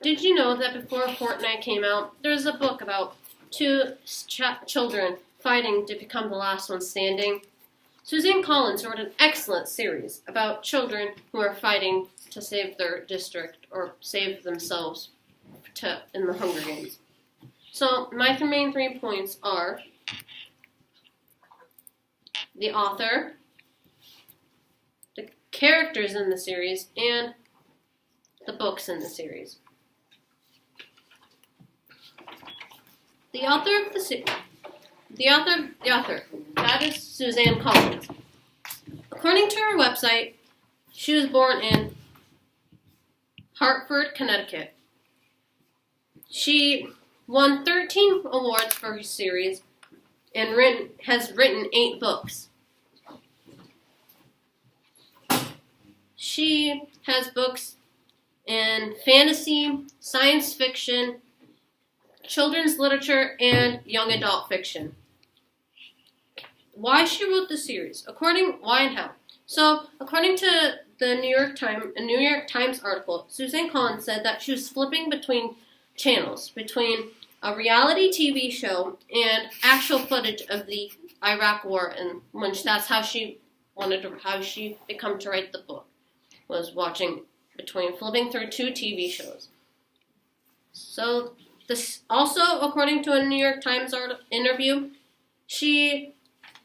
did you know that before Fortnite came out, there was a book about two children fighting to become the last one standing? Suzanne Collins wrote an excellent series about children who are fighting to save their district or save themselves in the Hunger Games. So my main 3 points are the author, the characters in the series, and the books in the series. The author, that is Suzanne Collins. According to her website, she was born in Hartford, Connecticut. She won 13 awards for her series and has written 8 books. She has books in fantasy, science fiction, children's literature, and young adult fiction. Why she wrote the series? Why and how? So, according to the New York Times article, Suzanne Collins said that she was flipping between channels, between a reality TV show and actual footage of the Iraq War, and that's how she became to write the book, was flipping through 2 TV shows. So, this also, according to a New York Times interview, she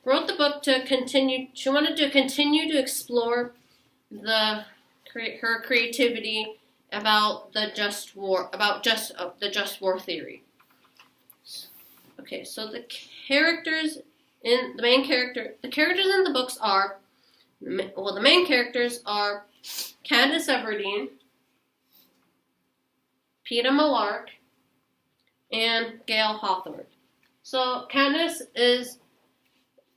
wrote the book she wanted to continue to explore her creativity about the just war theory. Okay, so the characters in the books are, the main characters are Katniss Everdeen, Peeta Mellark, and Gale Hawthorne. So Katniss is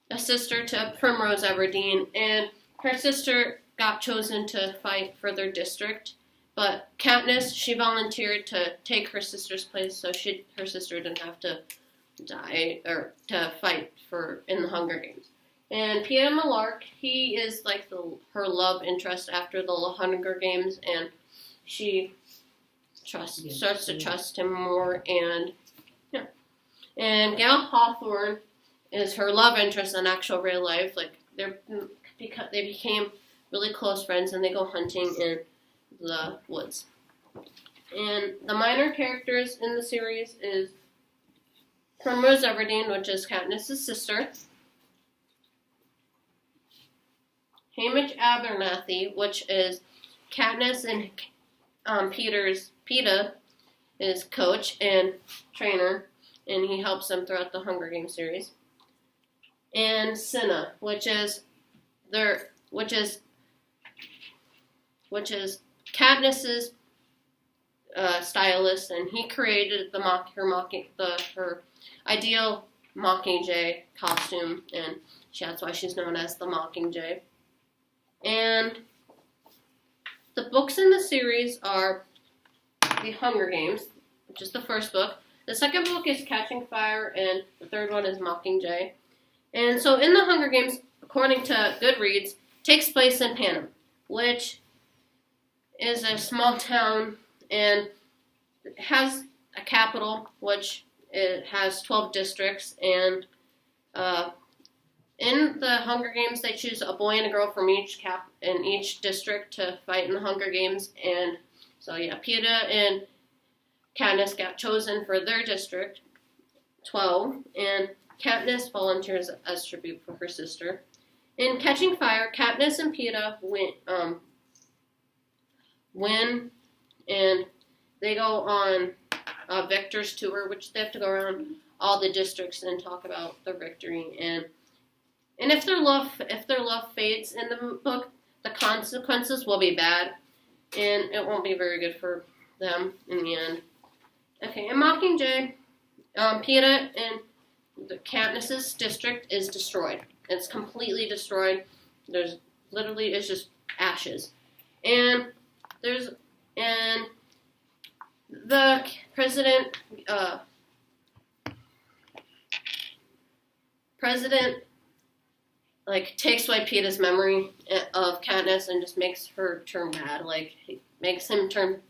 a sister to Primrose Everdeen, and her sister got chosen to fight for their district, but Katniss, she volunteered to take her sister's place, so her sister didn't have to die or to fight in the Hunger Games. And Peeta Mellark, he is like her love interest after the Hunger Games, and she starts to trust him more, and yeah. And Gale Hawthorne is her love interest in actual real life. Like they became really close friends, and they go hunting in the woods. And the minor characters in the series is Primrose Everdeen, which is Katniss' sister, Haymitch Abernathy, which is Katniss and Peeta is coach and trainer, and he helps them throughout the Hunger Games series. And Cinna, which is Katniss's stylist, and he created her ideal Mockingjay costume, and that's why she's known as the Mockingjay. And the books in the series are The Hunger Games, which is the first book. The second book is Catching Fire, and the third one is Mockingjay. And so in The Hunger Games, according to Goodreads, takes place in Panem, which is a small town, and it has a capital, which it has 12 districts, and in the Hunger Games, they choose a boy and a girl from each district to fight in the Hunger Games, and so yeah, Peeta and Katniss got chosen for their district, 12, and Katniss volunteers as tribute for her sister. In Catching Fire, Katniss and Peeta win, and they go on a victor's tour, which they have to go around all the districts and talk about their victory. And if their love fades in the book, the consequences will be bad, and it won't be very good for them in the end. Okay, in Mockingjay, Peeta and Katniss's district is destroyed. It's completely destroyed. It's just ashes. And the president takes away Peeta's memory of Katniss and just makes her turn bad. He makes him turn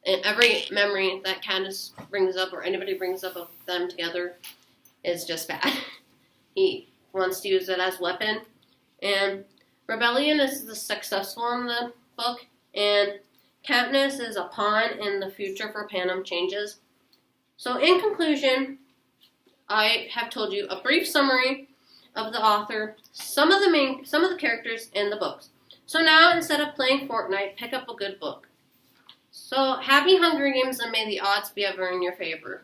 And every memory that Katniss brings up or anybody brings up of them together is just bad. He wants to use it as a weapon. And Rebellion is successful in the book. And Katniss is a pawn in the future for Panem changes. So in conclusion, I have told you a brief summary of the author, some of the characters in the books. So now, instead of playing Fortnite, pick up a good book. So happy Hunger Games, and may the odds be ever in your favor.